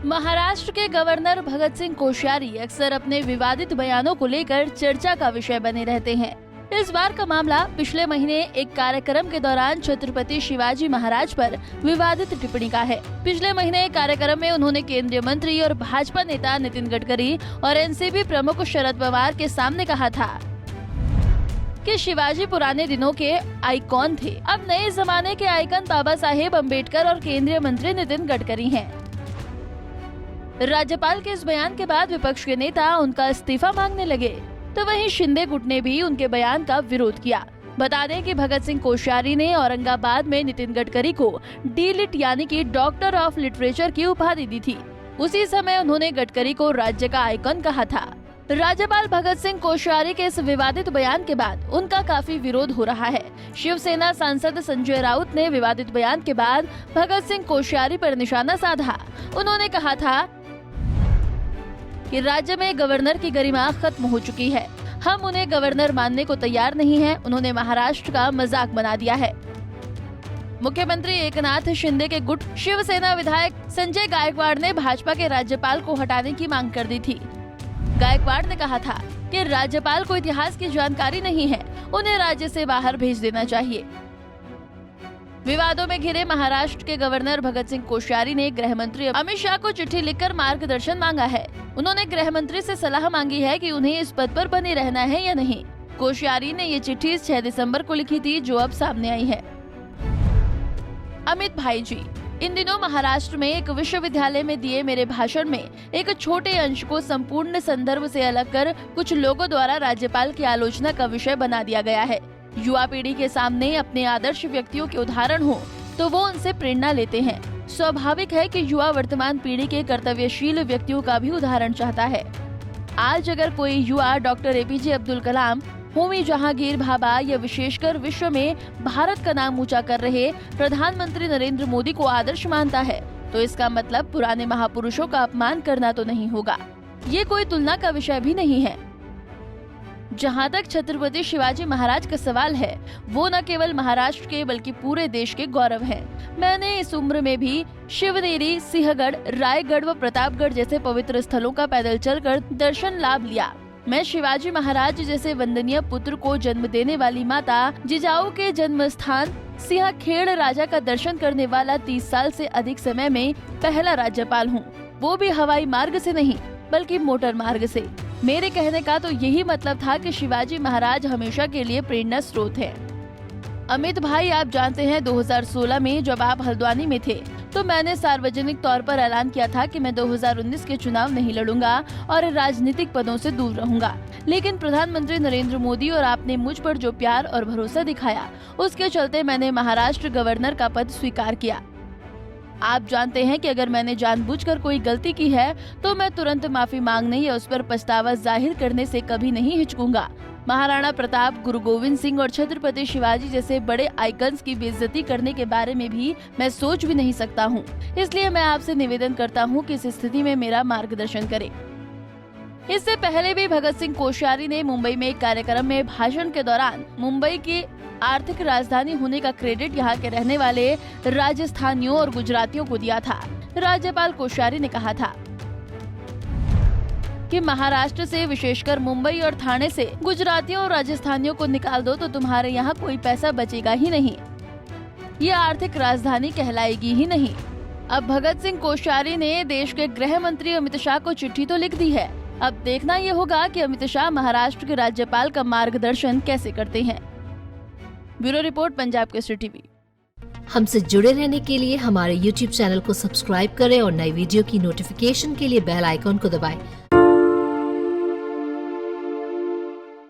महाराष्ट्र के गवर्नर भगत सिंह कोश्यारी अक्सर अपने विवादित बयानों को लेकर चर्चा का विषय बने रहते हैं। इस बार का मामला पिछले महीने एक कार्यक्रम के दौरान छत्रपति शिवाजी महाराज पर विवादित टिप्पणी का है। पिछले महीने एक कार्यक्रम में उन्होंने केंद्रीय मंत्री और भाजपा नेता नितिन गडकरी और एनसीपी प्रमुख शरद पवार के सामने कहा था कि शिवाजी पुराने दिनों के आइकॉन थे, अब नए जमाने के आइकन बाबा साहेब अम्बेडकर और केंद्रीय मंत्री नितिन गडकरी हैं। राज्यपाल के इस बयान के बाद विपक्ष के नेता उनका इस्तीफा मांगने लगे, तो वहीं शिंदे गुट ने भी उनके बयान का विरोध किया। बता दें कि भगत सिंह कोश्यारी ने औरंगाबाद में नितिन गडकरी को डी.लिट यानी कि डॉक्टर ऑफ लिटरेचर की उपाधि दी थी। उसी समय उन्होंने गडकरी को राज्य का आइकन कहा था। राज्यपाल भगत सिंह कोश्यारी के इस विवादित बयान के बाद उनका काफी विरोध हो रहा है। शिवसेना सांसद संजय राउत ने विवादित बयान के बाद भगत सिंह कोश्यारी पर निशाना साधा। उन्होंने कहा था कि राज्य में गवर्नर की गरिमा खत्म हो चुकी है, हम उन्हें गवर्नर मानने को तैयार नहीं हैं। उन्होंने महाराष्ट्र का मजाक बना दिया है। मुख्यमंत्री एकनाथ शिंदे के गुट शिवसेना विधायक संजय गायकवाड़ ने भाजपा के राज्यपाल को हटाने की मांग कर दी थी। गायकवाड़ ने कहा था कि राज्यपाल को इतिहास की जानकारी नहीं है, उन्हें राज्य से बाहर भेज देना चाहिए। विवादों में घिरे महाराष्ट्र के गवर्नर भगत सिंह कोश्यारी ने गृह मंत्री अमित शाह को चिट्ठी लिखकर मार्गदर्शन मांगा है। उन्होंने गृह मंत्री से सलाह मांगी है कि उन्हें इस पद पर बने रहना है या नहीं। कोश्यारी ने ये चिट्ठी 6 दिसंबर को लिखी थी, जो अब सामने आई है। अमित भाई जी, इन दिनों महाराष्ट्र में एक विश्वविद्यालय में दिए मेरे भाषण में एक छोटे अंश को संपूर्ण संदर्भ से अलग कर कुछ लोगों द्वारा राज्यपाल की आलोचना का विषय बना दिया गया है। युवा पीढ़ी के सामने अपने आदर्श व्यक्तियों के उदाहरण हो तो वो उनसे प्रेरणा लेते हैं। स्वाभाविक है कि युवा वर्तमान पीढ़ी के कर्तव्यशील व्यक्तियों का भी उदाहरण चाहता है। आज अगर कोई युवा डॉक्टर एपीजे अब्दुल कलाम, होमी जहांगीर भाभा या विशेषकर विश्व में भारत का नाम ऊंचा कर रहे प्रधानमंत्री नरेंद्र मोदी को आदर्श मानता है, तो इसका मतलब पुराने महापुरुषों का अपमान करना तो नहीं होगा। ये कोई तुलना का विषय भी नहीं है। जहाँ तक छत्रपति शिवाजी महाराज का सवाल है, वो न केवल महाराष्ट्र के बल्कि पूरे देश के गौरव हैं। मैंने इस उम्र में भी शिवनेरी, सिंहगढ़, रायगढ़ व प्रतापगढ़ जैसे पवित्र स्थलों का पैदल चलकर दर्शन लाभ लिया। मैं शिवाजी महाराज जैसे वंदनीय पुत्र को जन्म देने वाली माता जिजाऊ के जन्म स्थान सिंहखेड़ राजा का दर्शन करने वाला 30 साल से अधिक समय में पहला राज्यपाल हूँ, वो भी हवाई मार्ग से नहीं बल्कि मोटर मार्ग से। मेरे कहने का तो यही मतलब था कि शिवाजी महाराज हमेशा के लिए प्रेरणा स्रोत है। अमित भाई, आप जानते हैं 2016 में जब आप हल्द्वानी में थे तो मैंने सार्वजनिक तौर पर ऐलान किया था कि मैं 2019 के चुनाव नहीं लड़ूंगा और राजनीतिक पदों से दूर रहूंगा। लेकिन प्रधानमंत्री नरेंद्र मोदी और आपने मुझ पर जो प्यार और भरोसा दिखाया, उसके चलते मैंने महाराष्ट्र गवर्नर का पद स्वीकार किया। आप जानते हैं कि अगर मैंने जानबूझकर कोई गलती की है तो मैं तुरंत माफी मांगने या उस पर पछतावा जाहिर करने से कभी नहीं हिचकूंगा। महाराणा प्रताप, गुरु गोविंद सिंह और छत्रपति शिवाजी जैसे बड़े आइकन्स की बेइज्जती करने के बारे में भी मैं सोच भी नहीं सकता हूँ। इसलिए मैं आपसे निवेदन करता हूँ कि इस स्थिति में मेरा मार्गदर्शन करें। इससे पहले भी भगत सिंह कोश्यारी ने मुंबई में एक कार्यक्रम में भाषण के दौरान मुंबई की आर्थिक राजधानी होने का क्रेडिट यहाँ के रहने वाले राजस्थानियों और गुजरातियों को दिया था। राज्यपाल कोश्यारी ने कहा था कि महाराष्ट्र से, विशेषकर मुंबई और ठाणे से गुजरातियों और राजस्थानियों को निकाल दो तो तुम्हारे यहाँ कोई पैसा बचेगा ही नहीं, ये आर्थिक राजधानी कहलाएगी ही नहीं। अब भगत सिंह कोश्यारी ने देश के गृह मंत्री अमित शाह को चिट्ठी तो लिख दी है। अब देखना ये होगा कि अमित शाह महाराष्ट्र के राज्यपाल का मार्गदर्शन कैसे करते हैं। Bureau report, Punjab Kesari TV. हमसे जुड़े रहने के लिए हमारे YouTube चैनल को सब्सक्राइब करें और नई वीडियो की नोटिफिकेशन के लिए बेल आइकॉन को दबाएं।